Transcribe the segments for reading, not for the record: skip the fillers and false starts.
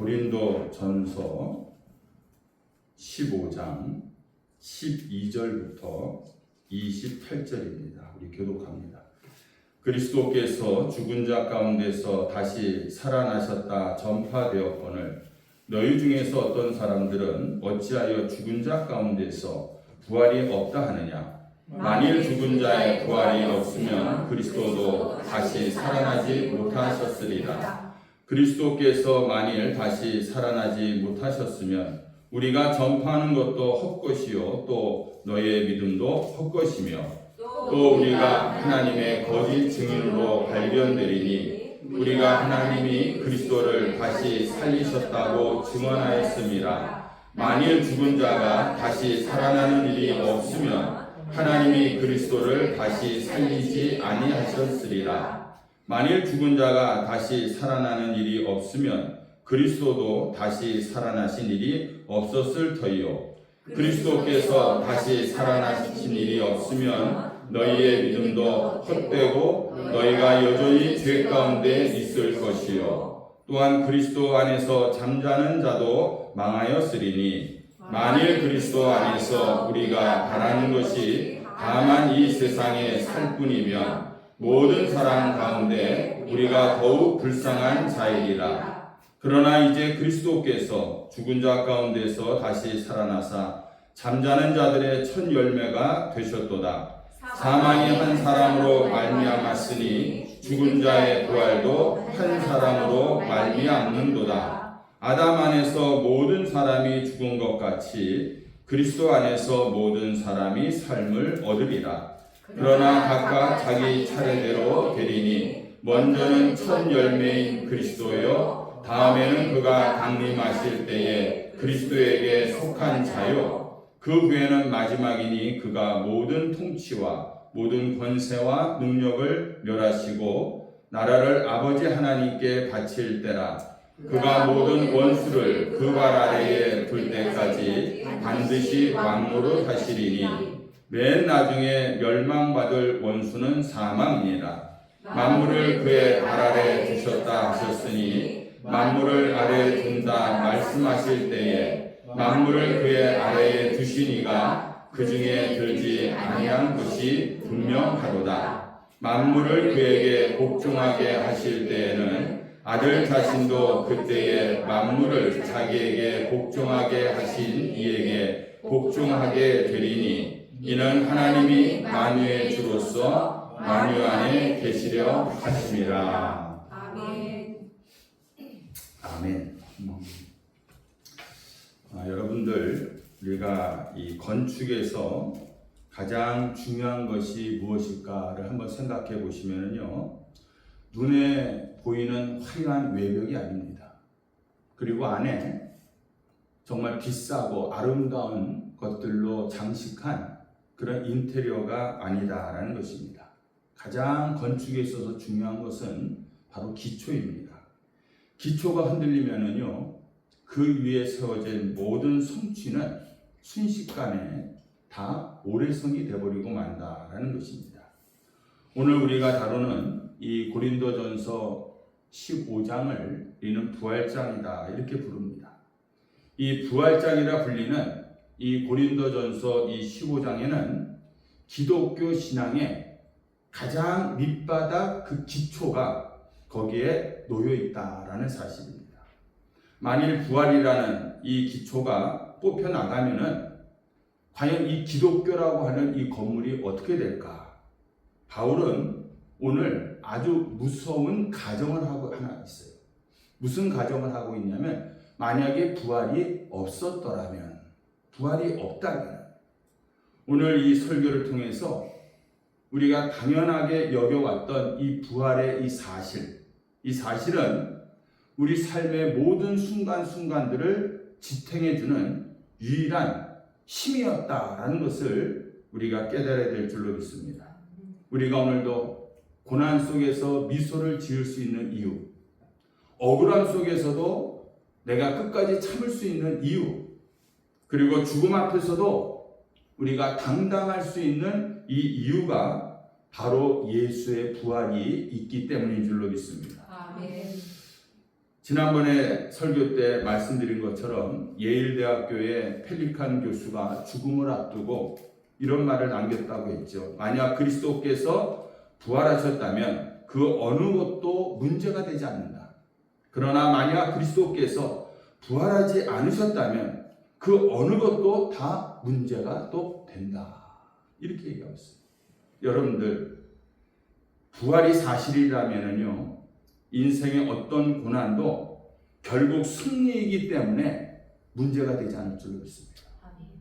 고린도전서 15장 12절부터 28절입니다. 우리 교독합니다. 그리스도께서 죽은 자 가운데서 다시 살아나셨다 전파되었거늘 너희 중에서 어떤 사람들은 어찌하여 죽은 자 가운데서 부활이 없다 하느냐? 만일 죽은 자의 부활이 없으면 그리스도도 다시 살아나지 못하셨으리라. 그리스도께서 만일 다시 살아나지 못하셨으면 우리가 전파하는 것도 헛것이요 또 너희의 믿음도 헛것이며 또 우리가 하나님의 거짓 증인으로 발견되리니 우리가 하나님이 그리스도를 다시 살리셨다고 증언하였습니다. 만일 죽은 자가 다시 살아나는 일이 없으면 하나님이 그리스도를 다시 살리지 아니하셨으리라. 만일 죽은 자가 다시 살아나는 일이 없으면 그리스도도 다시 살아나신 일이 없었을 터이요. 그리스도께서 다시 살아나신 일이 없으면 너희의 믿음도 헛되고 너희가 여전히 죄 가운데 있을 것이요. 또한 그리스도 안에서 잠자는 자도 망하였으리니 만일 그리스도 안에서 우리가 바라는 것이 다만 이 세상에 살 뿐이면 모든 사람 가운데 우리가 더욱 불쌍한 자이리라. 그러나 이제 그리스도께서 죽은 자 가운데서 다시 살아나사 잠자는 자들의 첫 열매가 되셨도다. 사망이 한 사람으로 말미암았으니 죽은 자의 부활도 한 사람으로 말미암는도다. 아담 안에서 모든 사람이 죽은 것 같이 그리스도 안에서 모든 사람이 삶을 얻으리라. 그러나 각각 자기 차례대로 되리니 먼저는 첫 열매인 그리스도요 다음에는 그가 강림하실 때에 그리스도에게 속한 자요 그 후에는 마지막이니 그가 모든 통치와 모든 권세와 능력을 멸하시고 나라를 아버지 하나님께 바칠 때라. 그가 모든 원수를 그 발 아래에 둘 때까지 반드시 왕노릇 하시리니 맨 나중에 멸망받을 원수는 사망이니라. 만물을 그의 발 아래 두셨다 하셨으니 만물을 아래에 둔다 말씀하실 때에 만물을 그의 아래에 두시니가 그 중에 들지 아니한 것이 분명하도다. 만물을 그에게 복종하게 하실 때에는 아들 자신도 그때에 만물을 자기에게 복종하게 하신 이에게 복종하게 되리니 이는 하나님이 만유의 주로서 만유 안에 계시려 하심이라. 아멘. 아멘. 여러분들 우리가 이 건축에서 가장 중요한 것이 무엇일까를 한번 생각해 보시면요, 눈에 보이는 화려한 외벽이 아닙니다. 그리고 안에 정말 비싸고 아름다운 것들로 장식한 그런 인테리어가 아니다라는 것입니다. 가장 건축에 있어서 중요한 것은 바로 기초입니다. 기초가 흔들리면은요, 그 위에 세워진 모든 성취는 순식간에 다 오래성이 되어버리고 만다라는 것입니다. 오늘 우리가 다루는 이 고린도전서 15장을 우리는 부활장이다 이렇게 부릅니다. 이 부활장이라 불리는 이 고린도전서 이 15장에는 기독교 신앙의 가장 밑바닥 그 기초가 거기에 놓여 있다라는 사실입니다. 만일 부활이라는 이 기초가 뽑혀 나가면은 과연 이 기독교라고 하는 이 건물이 어떻게 될까? 바울은 오늘 아주 무서운 가정을 하고 하나 있어요. 무슨 가정을 하고 있냐면 만약에 부활이 없었더라면, 부활이 없다면 오늘 이 설교를 통해서 우리가 당연하게 여겨왔던 이 부활의 이 사실은 우리 삶의 모든 순간순간들을 지탱해주는 유일한 힘이었다라는 것을 우리가 깨달아야 될 줄로 믿습니다. 우리가 오늘도 고난 속에서 미소를 지을 수 있는 이유, 억울함 속에서도 내가 끝까지 참을 수 있는 이유, 그리고 죽음 앞에서도 우리가 당당할 수 있는 이 이유가 바로 예수의 부활이 있기 때문인 줄로 믿습니다. 아멘. 지난번에 설교 때 말씀드린 것처럼 예일대학교의 펠리칸 교수가 죽음을 앞두고 이런 말을 남겼다고 했죠. 만약 그리스도께서 부활하셨다면 그 어느 것도 문제가 되지 않는다. 그러나 만약 그리스도께서 부활하지 않으셨다면 그 어느 것도 다 문제가 또 된다. 이렇게 얘기하고 있습니다. 여러분들, 부활이 사실이라면요, 인생의 어떤 고난도 결국 승리이기 때문에 문제가 되지 않을 줄로 믿습니다.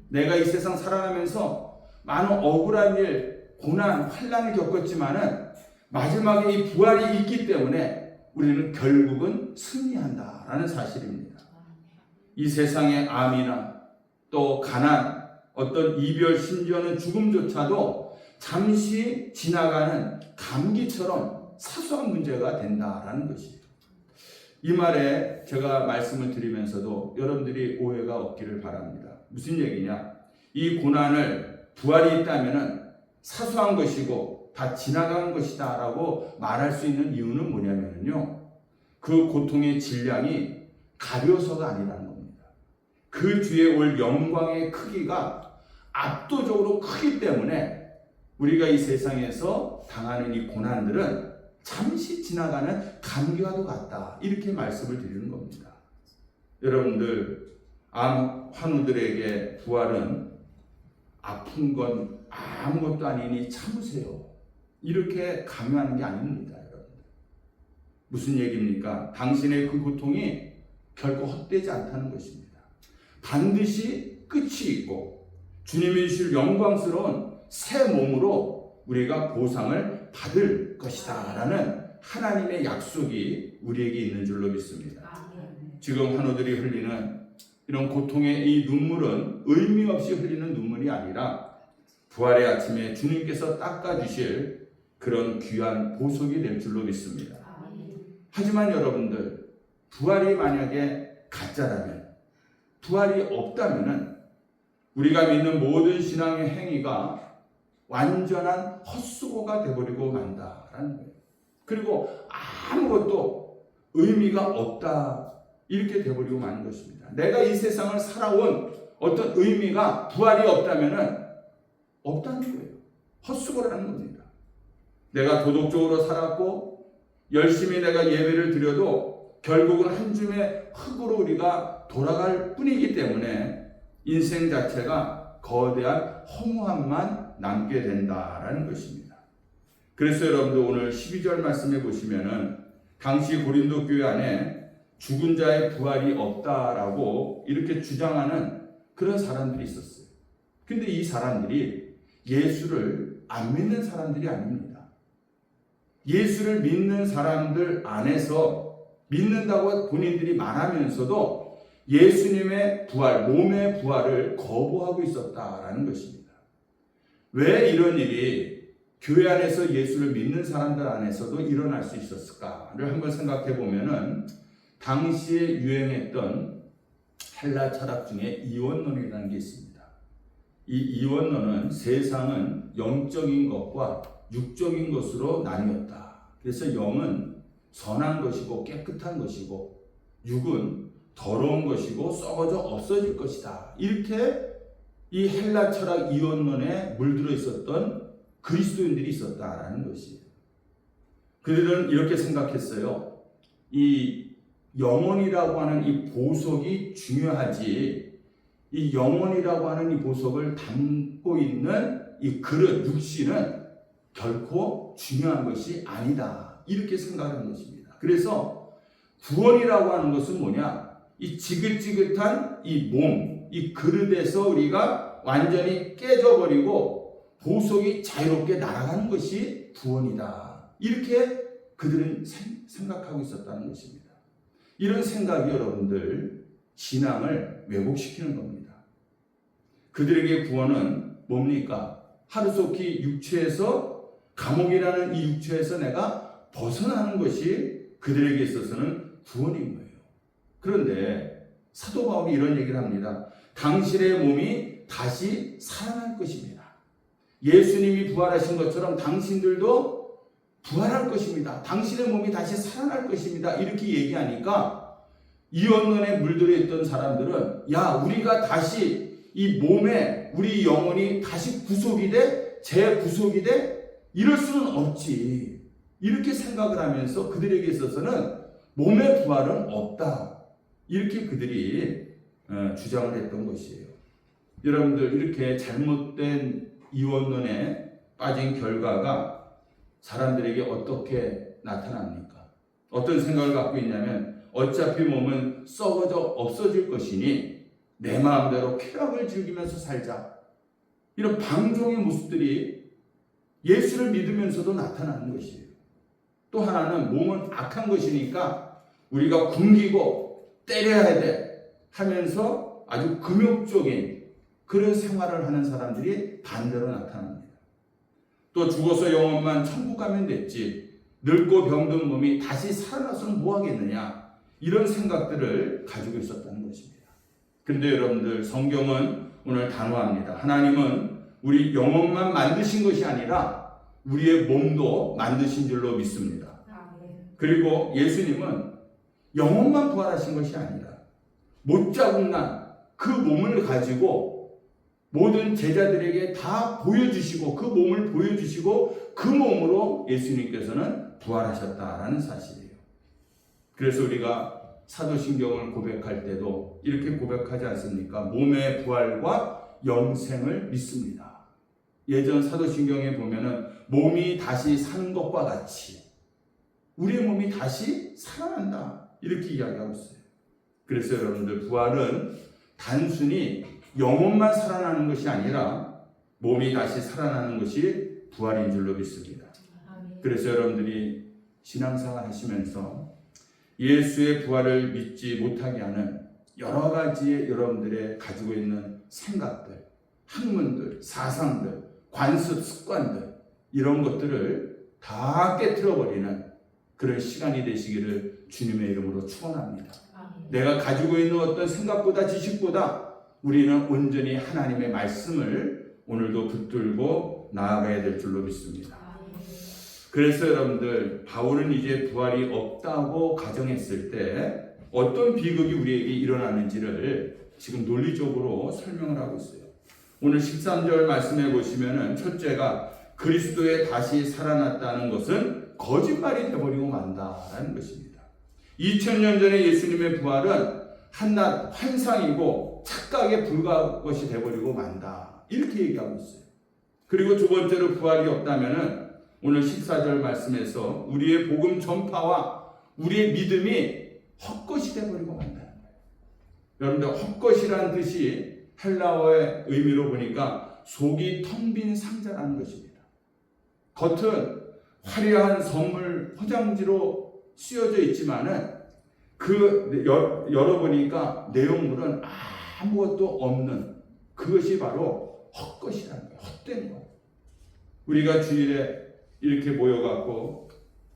내가 이 세상 살아가면서 많은 억울한 일, 고난, 환난을 겪었지만은 마지막에 이 부활이 있기 때문에 우리는 결국은 승리한다라는 사실입니다. 이 세상의 암이나 또 가난, 어떤 이별, 심지어는 죽음조차도 잠시 지나가는 감기처럼 사소한 문제가 된다라는 것이에요. 이 말에 제가 말씀을 드리면서도 여러분들이 오해가 없기를 바랍니다. 무슨 얘기냐? 이 고난을 부활이 있다면 사소한 것이고 다 지나간 것이다 라고 말할 수 있는 이유는 뭐냐면요, 그 고통의 질량이 가벼워서가 아니라는 겁니다. 그 뒤에 올 영광의 크기가 압도적으로 크기 때문에 우리가 이 세상에서 당하는 이 고난들은 잠시 지나가는 감기와도 같다, 이렇게 말씀을 드리는 겁니다. 여러분들, 암 환우들에게 부활은 아픈 건 아무것도 아니니 참으세요, 이렇게 강요하는 게 아닙니다. 여러분들, 무슨 얘기입니까? 당신의 그 고통이 결코 헛되지 않다는 것입니다. 반드시 끝이 있고 주님이 주실 영광스러운 새 몸으로 우리가 보상을 받을 것이다 라는 하나님의 약속이 우리에게 있는 줄로 믿습니다. 지금 환우들이 흘리는 이런 고통의 이 눈물은 의미 없이 흘리는 눈물이 아니라 부활의 아침에 주님께서 닦아주실 그런 귀한 보석이 될 줄로 믿습니다. 하지만 여러분들, 부활이 만약에 가짜라면, 부활이 없다면 우리가 믿는 모든 신앙의 행위가 완전한 헛수고가 되어버리고 만다라는 거예요. 그리고 아무것도 의미가 없다, 이렇게 되어버리고 마는 것입니다. 내가 이 세상을 살아온 어떤 의미가 부활이 없다면 없다는 거예요. 헛수고라는 겁니다. 내가 도덕적으로 살았고 열심히 내가 예배를 드려도 결국은 한 줌의 흙으로 우리가 돌아갈 뿐이기 때문에 인생 자체가 거대한 허무함만 남게 된다라는 것입니다. 그래서 여러분들, 오늘 12절 말씀해 보시면은 당시 고린도 교회 안에 죽은 자의 부활이 없다라고 이렇게 주장하는 그런 사람들이 있었어요. 근데 이 사람들이 예수를 안 믿는 사람들이 아닙니다. 예수를 믿는 사람들 안에서 믿는다고 본인들이 말하면서도 예수님의 부활, 몸의 부활을 거부하고 있었다라는 것입니다. 왜 이런 일이 교회 안에서 예수를 믿는 사람들 안에서도 일어날 수 있었을까를 한번 생각해 보면은, 당시에 유행했던 헬라 철학 중에 이원론이라는 게 있습니다. 이 이원론은 세상은 영적인 것과 육적인 것으로 나뉘었다. 그래서 영은 선한 것이고 깨끗한 것이고 육은 더러운 것이고 썩어져 없어질 것이다. 이렇게 이 헬라 철학 이원론에 물들어 있었던 그리스도인들이 있었다라는 것이에요. 그들은 이렇게 생각했어요. 이 영혼이라고 하는 이 보석이 중요하지, 이 영혼이라고 하는 이 보석을 담고 있는 이 그릇, 육신은 결코 중요한 것이 아니다, 이렇게 생각하는 것입니다. 그래서 구원이라고 하는 것은 뭐냐? 이 지긋지긋한 이 몸, 이 그릇에서 우리가 완전히 깨져버리고 보석이 자유롭게 날아가는 것이 구원이다, 이렇게 그들은 생각하고 있었다는 것입니다. 이런 생각이 여러분들 신앙을 왜곡시키는 겁니다. 그들에게 구원은 뭡니까? 하루속히 육체에서, 감옥이라는 이 육체에서 내가 벗어나는 것이 그들에게 있어서는 구원인 거예요. 그런데 사도 바울이 이런 얘기를 합니다. 당신의 몸이 다시 살아날 것입니다. 예수님이 부활하신 것처럼 당신들도 부활할 것입니다. 당신의 몸이 다시 살아날 것입니다. 이렇게 얘기하니까 이원론에 물들어 있던 사람들은 야, 우리가 다시 이 몸에 우리 영혼이 다시 구속이 돼? 재구속이 돼? 이럴 수는 없지. 이렇게 생각을 하면서 그들에게 있어서는 몸의 부활은 없다. 이렇게 그들이 주장을 했던 것이에요. 여러분들, 이렇게 잘못된 이원론에 빠진 결과가 사람들에게 어떻게 나타납니까? 어떤 생각을 갖고 있냐면 어차피 몸은 썩어져 없어질 것이니 내 마음대로 쾌락을 즐기면서 살자. 이런 방종의 모습들이 예수를 믿으면서도 나타나는 것이에요. 또 하나는 몸은 악한 것이니까 우리가 굶기고 때려야 돼 하면서 아주 금욕적인 그런 생활을 하는 사람들이 반대로 나타납니다. 또 죽어서 영혼만 천국 가면 됐지, 늙고 병든 몸이 다시 살아나서는 뭐 하겠느냐, 이런 생각들을 가지고 있었다는 것입니다. 그런데 여러분들, 성경은 오늘 단호합니다. 하나님은 우리 영혼만 만드신 것이 아니라 우리의 몸도 만드신 줄로 믿습니다. 그리고 예수님은 영혼만 부활하신 것이 아니라 못자국난 그 몸을 가지고 모든 제자들에게 다 보여주시고 그 몸을 보여주시고 그 몸으로 예수님께서는 부활하셨다라는 사실이에요. 그래서 우리가 사도신경을 고백할 때도 이렇게 고백하지 않습니까? 몸의 부활과 영생을 믿습니다. 예전 사도신경에 보면은 몸이 다시 사는 것과 같이 우리의 몸이 다시 살아난다, 이렇게 이야기하고 있어요. 그래서 여러분들, 부활은 단순히 영혼만 살아나는 것이 아니라 몸이 다시 살아나는 것이 부활인 줄로 믿습니다. 그래서 여러분들이 신앙생활 하시면서 예수의 부활을 믿지 못하게 하는 여러 가지의 여러분들의 가지고 있는 생각들, 학문들, 사상들, 관습, 습관들, 이런 것들을 다 깨트려버리는 그런 시간이 되시기를 주님의 이름으로 축원합니다. 내가 가지고 있는 어떤 생각보다 지식보다 우리는 온전히 하나님의 말씀을 오늘도 붙들고 나아가야 될 줄로 믿습니다. 그래서 여러분들, 바울은 이제 부활이 없다고 가정했을 때 어떤 비극이 우리에게 일어나는지를 지금 논리적으로 설명을 하고 있어요. 오늘 13절 말씀해 보시면은, 첫째가 그리스도에 다시 살아났다는 것은 거짓말이 되어버리고 만다라는 것입니다. 2000년 전에 예수님의 부활은 한낱 환상이고 착각에 불과한 것이 되어버리고 만다, 이렇게 얘기하고 있어요. 그리고 두 번째로, 부활이 없다면은 오늘 14절 말씀에서 우리의 복음 전파와 우리의 믿음이 헛것이 되어버리고 만다는 거예요. 여러분들, 헛것이라는 뜻이 헬라어의 의미로 보니까 속이 텅 빈 상자라는 것입니다. 겉은 화려한 선물 포장지로 쓰여져 있지만은 열어보니까 내용물은 아무것도 없는, 그것이 바로 헛것이라는 거예요. 헛된 것. 우리가 주일에 이렇게 모여갖고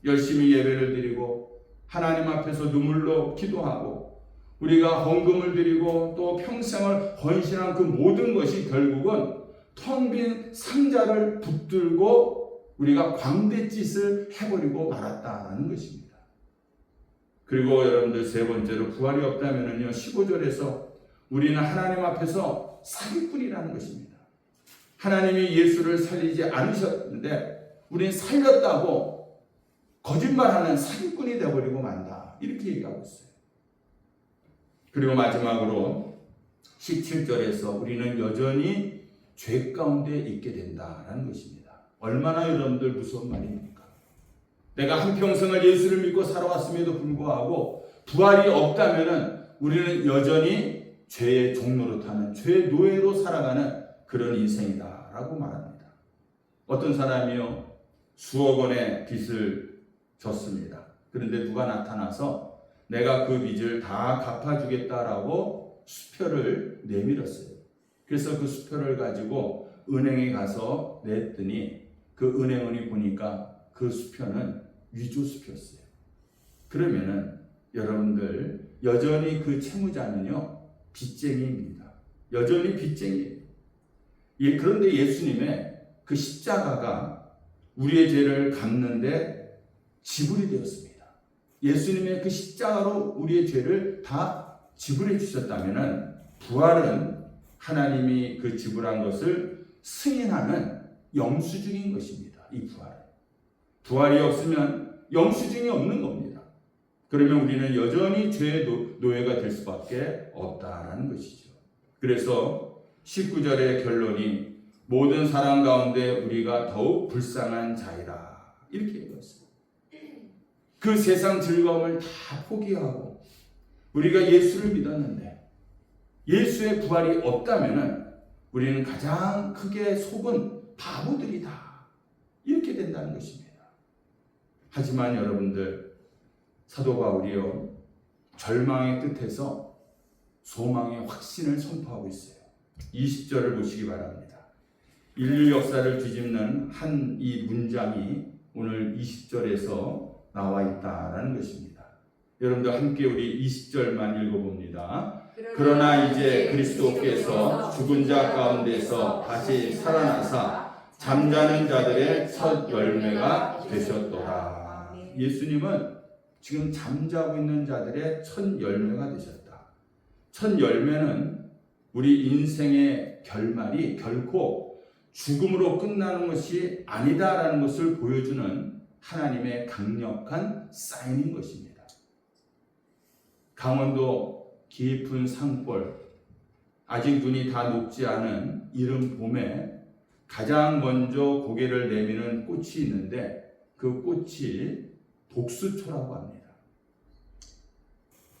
열심히 예배를 드리고 하나님 앞에서 눈물로 기도하고 우리가 헌금을 드리고 또 평생을 헌신한 그 모든 것이 결국은 텅 빈 상자를 붙들고 우리가 광대짓을 해버리고 말았다라는 것입니다. 그리고 여러분들, 세 번째로, 부활이 없다면요, 15절에서 우리는 하나님 앞에서 사기꾼이라는 것입니다. 하나님이 예수를 살리지 않으셨는데 우리는 살렸다고 거짓말하는 사기꾼이 되어버리고 만다, 이렇게 얘기하고 있어요. 그리고 마지막으로 17절에서 우리는 여전히 죄 가운데 있게 된다라는 것입니다. 얼마나 여러분들 무서운 말입니까? 내가 한평생을 예수를 믿고 살아왔음에도 불구하고 부활이 없다면은 우리는 여전히 죄의 종노릇하는, 죄의 노예로 살아가는 그런 인생이다라고 말합니다. 어떤 사람이요, 수억 원의 빚을 졌습니다. 그런데 누가 나타나서 내가 그 빚을 다 갚아주겠다라고 수표를 내밀었어요. 그래서 그 수표를 가지고 은행에 가서 냈더니 그 은행원이 보니까 그 수표는 위조 수표였어요. 그러면은 여러분들, 여전히 그 채무자는요, 빚쟁이입니다. 여전히 빚쟁이에요. 그런데 예수님의 그 십자가가 우리의 죄를 갚는데 지불이 되었습니다. 예수님의 그 십자가로 우리의 죄를 다 지불해 주셨다면은 부활은 하나님이 그 지불한 것을 승인하는 영수증인 것입니다. 이 부활은. 부활이 없으면 영수증이 없는 겁니다. 그러면 우리는 여전히 죄의 노예가 될 수밖에 없다라는 것이죠. 그래서 19절의 결론이 모든 사람 가운데 우리가 더욱 불쌍한 자이라 이렇게 읽었어요. 그 세상 즐거움을 다 포기하고 우리가 예수를 믿었는데 예수의 부활이 없다면 우리는 가장 크게 속은 바보들이다 이렇게 된다는 것입니다. 하지만 여러분들, 사도 바울이요 절망의 끝에서 소망의 확신을 선포하고 있어요. 20절을 보시기 바랍니다. 인류 역사를 뒤집는 한 이 문장이 오늘 20절에서 나와 있다라는 것입니다. 여러분들 함께 우리 20절만 읽어봅니다. 그러나 이제 그리스도께서 죽은 자 가운데서 다시 살아나사 잠자는 자들의 첫 열매가 되셨도다. 예수님은 지금 잠자고 있는 자들의 첫 열매가 되셨다. 첫 열매는 우리 인생의 결말이 결코 죽음으로 끝나는 것이 아니다라는 것을 보여주는 하나님의 강력한 사인인 것입니다. 강원도 깊은 산골, 아직 눈이 다 녹지 않은 이른 봄에 가장 먼저 고개를 내미는 꽃이 있는데 그 꽃이 복수초라고 합니다.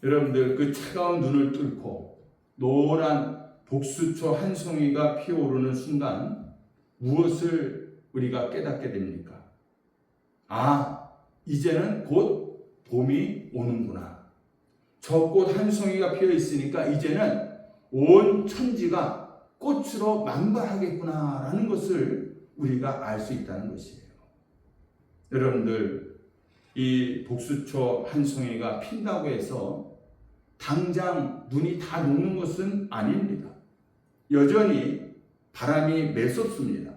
여러분들, 그 차가운 눈을 뚫고 노란 복수초 한 송이가 피어오르는 순간 무엇을 우리가 깨닫게 됩니까? 아, 이제는 곧 봄이 오는구나. 저 꽃 한 송이가 피어 있으니까 이제는 온 천지가 꽃으로 만발하겠구나라는 것을 우리가 알 수 있다는 것이에요. 여러분들, 이 복수초 한 송이가 핀다고 해서 당장 눈이 다 녹는 것은 아닙니다. 여전히 바람이 매섭습니다.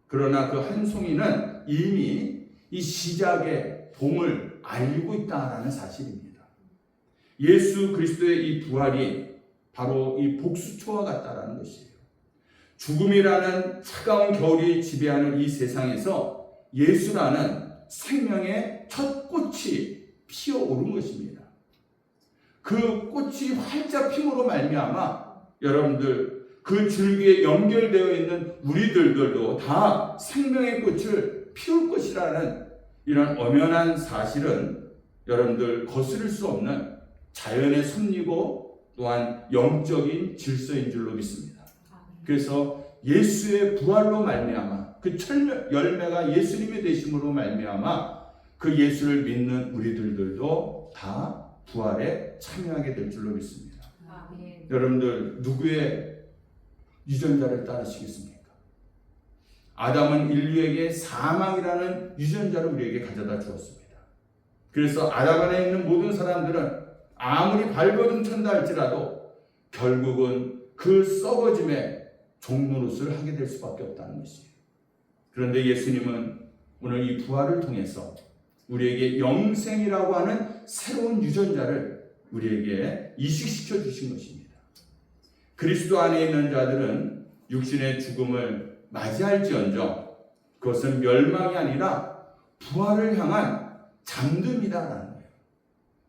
그러나 그 한 송이는 이미 이 시작의 봄을 알고 있다는 사실입니다. 예수 그리스도의 이 부활이 바로 이 복수초와 같다라는 것이에요. 죽음이라는 차가운 겨울이 지배하는 이 세상에서 예수라는 생명의 첫 꽃이 피어오른 것입니다. 그 꽃이 활짝 핌으로 말미암아 여러분들 그 줄기에 연결되어 있는 우리들도 다 생명의 꽃을 피울 것이라는 이런 엄연한 사실은 여러분들 거스를 수 없는 자연의 섭리고 또한 영적인 질서인 줄로 믿습니다. 그래서 예수의 부활로 말미암아 그 첫 열매가 예수님이 되심으로 말미암아 그 예수를 믿는 우리들도 다 부활에 참여하게 될 줄로 믿습니다. 아멘. 여러분들 누구의 유전자를 따르시겠습니까? 아담은 인류에게 사망이라는 유전자를 우리에게 가져다 주었습니다. 그래서 아담 안에 있는 모든 사람들은 아무리 발버둥 쳤다 할지라도 결국은 그 썩어짐의 종노릇을 하게 될 수밖에 없다는 것이에요. 그런데 예수님은 오늘 이 부활을 통해서 우리에게 영생이라고 하는 새로운 유전자를 우리에게 이식시켜 주신 것입니다. 그리스도 안에 있는 자들은 육신의 죽음을 맞이할지언정 그것은 멸망이 아니라 부활을 향한 잠듦이다라는 거예요.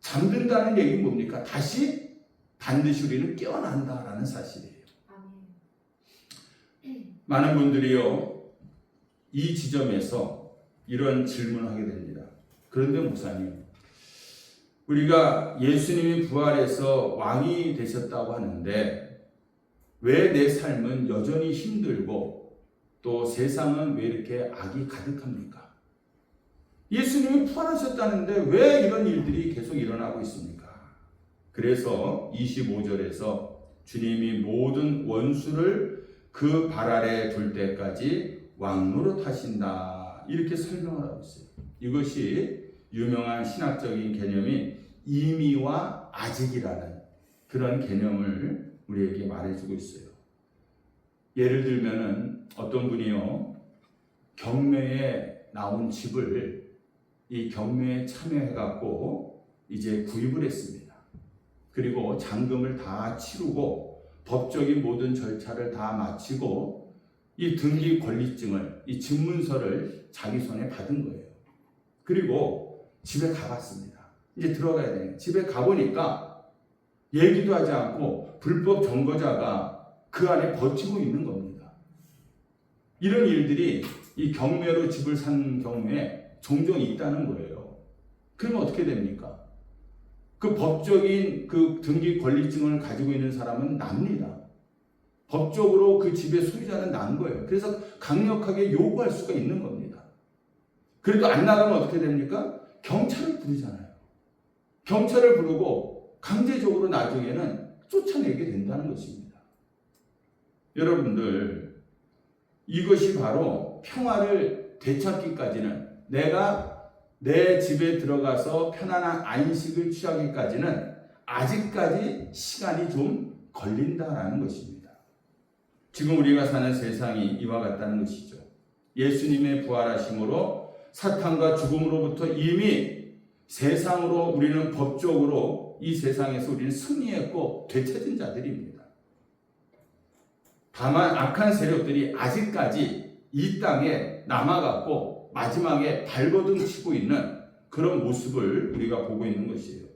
잠든다는 얘기는 뭡니까? 다시 반드시 우리는 깨어난다라는 사실이에요. 많은 분들이요 이 지점에서 이런 질문을 하게 됩니다. 그런데 목사님, 우리가 예수님이 부활해서 왕이 되셨다고 하는데 왜 내 삶은 여전히 힘들고 또 세상은 왜 이렇게 악이 가득합니까? 예수님이 부활하셨다는데 왜 이런 일들이 계속 일어나고 있습니까? 그래서 25절에서 주님이 모든 원수를 그 발 아래 둘 때까지 왕노릇 하신다 이렇게 설명을 하고 있어요. 이것이 유명한 신학적인 개념인 이미와 아직이라는 그런 개념을 우리에게 말해주고 있어요. 예를 들면은 어떤 분이요 경매에 나온 집을 이 경매에 참여해갖고 이제 구입을 했습니다. 그리고 잔금을 다 치르고 법적인 모든 절차를 다 마치고 이 등기 권리증을, 이 증문서를 자기 손에 받은 거예요. 그리고 집에 가봤습니다. 이제 들어가야 되니까 집에 가보니까 얘기도 하지 않고 불법 점거자가 그 안에 버티고 있는 겁니다. 이런 일들이 이 경매로 집을 산 경우에 종종 있다는 거예요. 그러면 어떻게 됩니까? 그 법적인 그 등기 권리증을 가지고 있는 사람은 납니다. 법적으로 그 집의 소유자는 난 거예요. 그래서 강력하게 요구할 수가 있는 겁니다. 그래도 안 나가면 어떻게 됩니까? 경찰을 부르잖아요. 경찰을 부르고 강제적으로 나중에는 쫓아내게 된다는 것입니다. 여러분들, 이것이 바로 평화를 되찾기까지는, 내가 내 집에 들어가서 편안한 안식을 취하기까지는 아직까지 시간이 좀 걸린다라는 것입니다. 지금 우리가 사는 세상이 이와 같다는 것이죠. 예수님의 부활하심으로 사탄과 죽음으로부터 이미 세상으로 우리는 법적으로 이 세상에서 우리는 승리했고 되찾은 자들입니다. 다만 악한 세력들이 아직까지 이 땅에 남아갖고 마지막에 발버둥 치고 있는 그런 모습을 우리가 보고 있는 것이에요.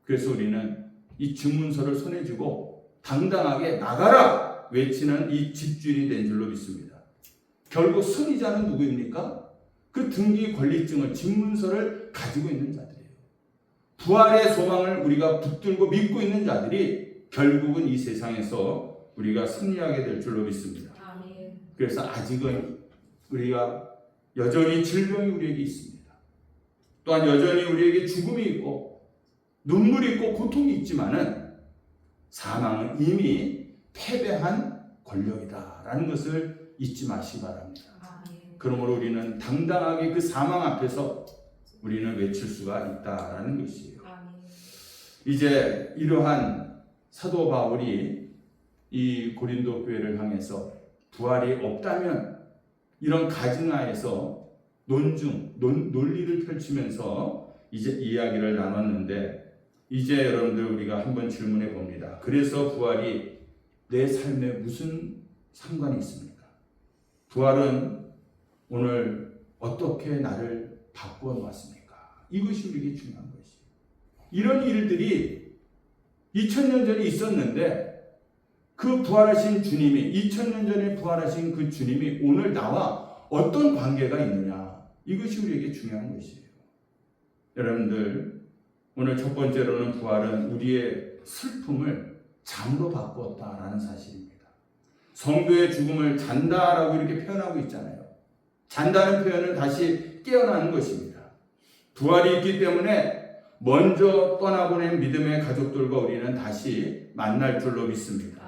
그래서 우리는 이 증문서를 손에 쥐고 당당하게 나가라 외치는 이 집주인이 된 줄로 믿습니다. 결국 승리자는 누구입니까? 그 등기 권리증을, 증문서를 가지고 있는 자들이에요. 부활의 소망을 우리가 붙들고 믿고 있는 자들이 결국은 이 세상에서 우리가 승리하게 될 줄로 믿습니다. 그래서 아직은 우리가 여전히 질병이 우리에게 있습니다. 또한 여전히 우리에게 죽음이 있고 눈물이 있고 고통이 있지만은 사망은 이미 패배한 권력이다라는 것을 잊지 마시기 바랍니다. 그러므로 우리는 당당하게 그 사망 앞에서 우리는 외칠 수가 있다라는 것이에요. 이제 이러한 사도 바울이 이 고린도 교회를 향해서 부활이 없다면 이런 가증하에서 논리를 펼치면서 이제 이야기를 나눴는데, 이제 여러분들 우리가 한번 질문해 봅니다. 그래서 부활이 내 삶에 무슨 상관이 있습니까? 부활은 오늘 어떻게 나를 바꾸어 놓았습니까? 이것이 우리에게 중요한 것이에요. 이런 일들이 2000년 전에 있었는데 그 부활하신 주님이, 2000년 전에 부활하신 그 주님이 오늘 나와 어떤 관계가 있느냐, 이것이 우리에게 중요한 것이에요. 여러분들, 오늘 첫 번째로는 부활은 우리의 슬픔을 잠으로 바꾸었다라는 사실입니다. 성도의 죽음을 잔다라고 이렇게 표현하고 있잖아요. 잔다는 표현은 다시 깨어나는 것입니다. 부활이 있기 때문에 먼저 떠나보낸 믿음의 가족들과 우리는 다시 만날 줄로 믿습니다.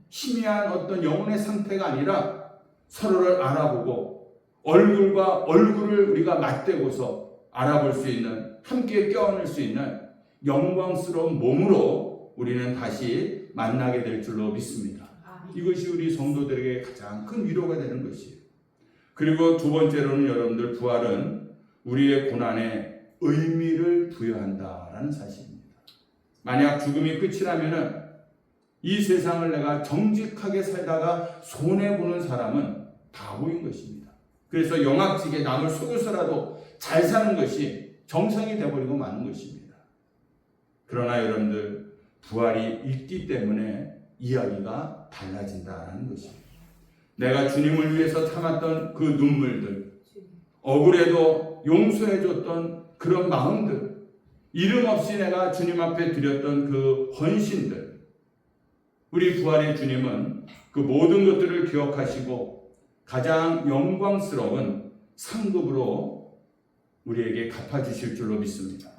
희미한 어떤 영혼의 상태가 아니라 서로를 알아보고 얼굴과 얼굴을 우리가 맞대고서 알아볼 수 있는, 함께 껴안을 수 있는 영광스러운 몸으로 우리는 다시 만나게 될 줄로 믿습니다. 이것이 우리 성도들에게 가장 큰 위로가 되는 것이에요. 그리고 두 번째로는 여러분들, 부활은 우리의 고난에 의미를 부여한다라는 사실입니다. 만약 죽음이 끝이라면은 이 세상을 내가 정직하게 살다가 손해보는 사람은 바보인 것입니다. 그래서 영악직에 남을 속여서라도 잘 사는 것이 정상이 되어버리고 마는 것입니다. 그러나 여러분들, 부활이 있기 때문에 이야기가 달라진다는 것입니다. 내가 주님을 위해서 참았던 그 눈물들, 억울해도 용서해줬던 그런 마음들, 이름 없이 내가 주님 앞에 드렸던 그 헌신들, 우리 부활의 주님은 그 모든 것들을 기억하시고 가장 영광스러운 상급으로 우리에게 갚아주실 줄로 믿습니다.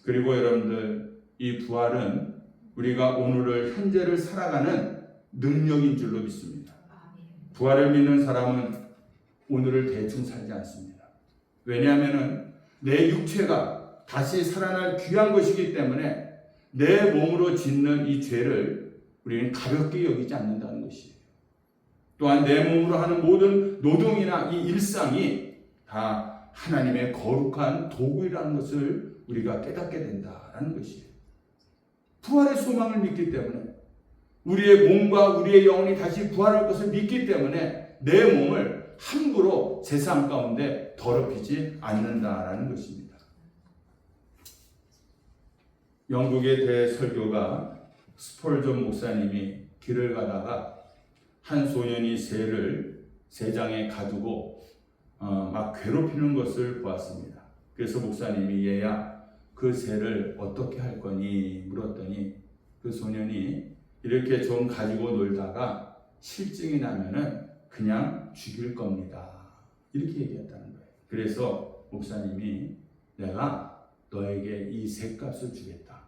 그리고 여러분들, 이 부활은 우리가 오늘을, 현재를 살아가는 능력인 줄로 믿습니다. 부활을 믿는 사람은 오늘을 대충 살지 않습니다. 왜냐하면 내 육체가 다시 살아날 귀한 것이기 때문에 내 몸으로 짓는 이 죄를 우리는 가볍게 여기지 않는다는 것이에요. 또한 내 몸으로 하는 모든 노동이나 이 일상이 다 하나님의 거룩한 도구라는 것을 우리가 깨닫게 된다라는 것이에요. 부활의 소망을 믿기 때문에, 우리의 몸과 우리의 영혼이 다시 부활할 것을 믿기 때문에 내 몸을 함부로 세상 가운데 더럽히지 않는다라는 것입니다. 영국의 대설교가 스폴전 목사님이 길을 가다가 한 소년이 새를 새장에 가두고 막 괴롭히는 것을 보았습니다. 그래서 목사님이 얘야, 그 새를 어떻게 할 거니 물었더니 그 소년이 이렇게 좀 가지고 놀다가 실증이 나면은 그냥 죽일 겁니다. 이렇게 얘기했다는 거예요. 그래서 목사님이 내가 너에게 이 새값을 주겠다.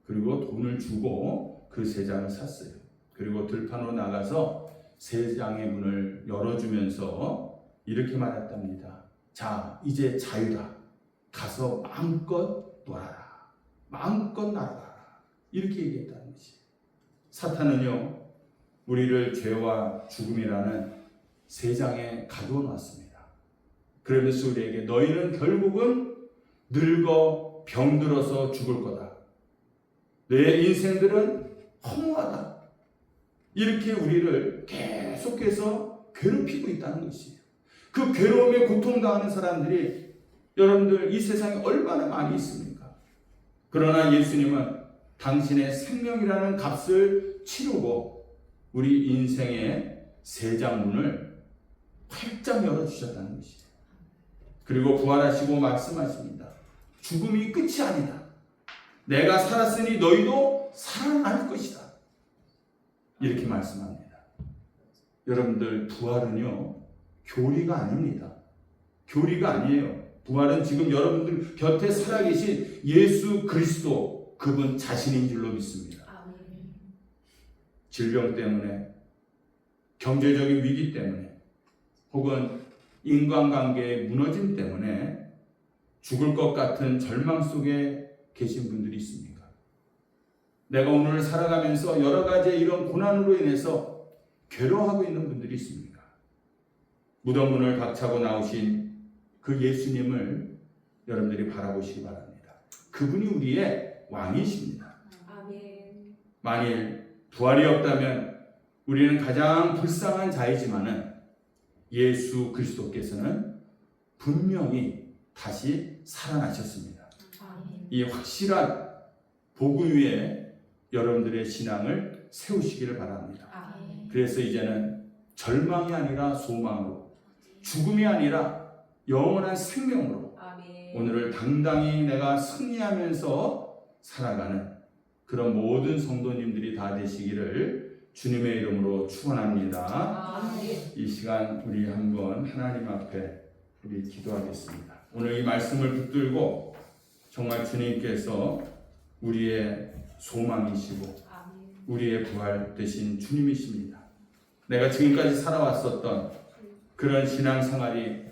그리고 돈을 주고 그 새장을 샀어요. 그리고 들판으로 나가서 새장의 문을 열어주면서 이렇게 말했답니다. 자, 이제 자유다. 가서 마음껏 놀아라. 마음껏 날아가라. 이렇게 얘기했다는 것이에요. 사탄은요, 우리를 죄와 죽음이라는 새장에 가두어 놨습니다. 그러면서 우리에게 너희는 결국은 늙어 병들어서 죽을 거다. 내 인생들은 허무하다. 이렇게 우리를 계속해서 괴롭히고 있다는 것이에요. 그 괴로움에 고통당하는 사람들이 여러분들 이 세상에 얼마나 많이 있습니까? 그러나 예수님은 당신의 생명이라는 값을 치르고 우리 인생의 새장문을 활짝 열어주셨다는 것이에요. 그리고 부활하시고 말씀하십니다. 죽음이 끝이 아니다. 내가 살았으니 너희도 살아날 것이다. 이렇게 말씀합니다. 여러분들, 부활은요, 교리가 아닙니다. 교리가 아니에요. 부활은 지금 여러분들 곁에 살아계신 예수 그리스도, 그분 자신인 줄로 믿습니다. 질병 때문에, 경제적인 위기 때문에, 혹은 인간관계의 무너짐 때문에 죽을 것 같은 절망 속에 계신 분들이 있습니까? 내가 오늘 살아가면서 여러 가지 이런 고난으로 인해서 괴로워하고 있는 분들이 있습니까? 무덤 문을 박차고 나오신 그 예수님을 여러분들이 바라보시기 바랍니다. 그분이 우리의 왕이십니다. 아멘. 만일 부활이 없다면 우리는 가장 불쌍한 자이지만은 예수 그리스도께서는 분명히 다시 살아나셨습니다. 아멘. 이 확실한 복음 위에 여러분들의 신앙을 세우시기를 바랍니다. 아멘. 그래서 이제는 절망이 아니라 소망으로, 죽음이 아니라 영원한 생명으로 아멘. 오늘을 당당히 내가 승리하면서 살아가는 그런 모든 성도님들이 다 되시기를 주님의 이름으로 축원합니다. 아멘. 이 시간 우리 한번 하나님 앞에 우리 기도하겠습니다. 오늘 이 말씀을 붙들고 정말 주님께서 우리의 소망이시고 아멘. 우리의 부활 되신 주님이십니다. 내가 지금까지 살아왔었던 그런 신앙생활이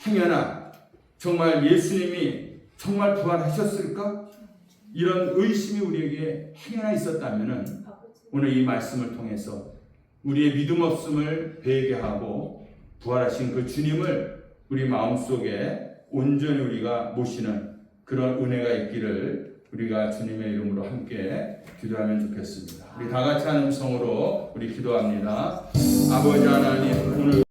행여나 정말 예수님이 정말 부활하셨을까? 이런 의심이 우리에게 행여나 있었다면 오늘 이 말씀을 통해서 우리의 믿음 없음을 배회하고 부활하신 그 주님을 우리 마음속에 온전히 우리가 모시는 그런 은혜가 있기를 우리가 주님의 이름으로 함께 기도하면 좋겠습니다. 우리 다 같이 한 음성으로 우리 기도합니다. 아버지 하나님, 오늘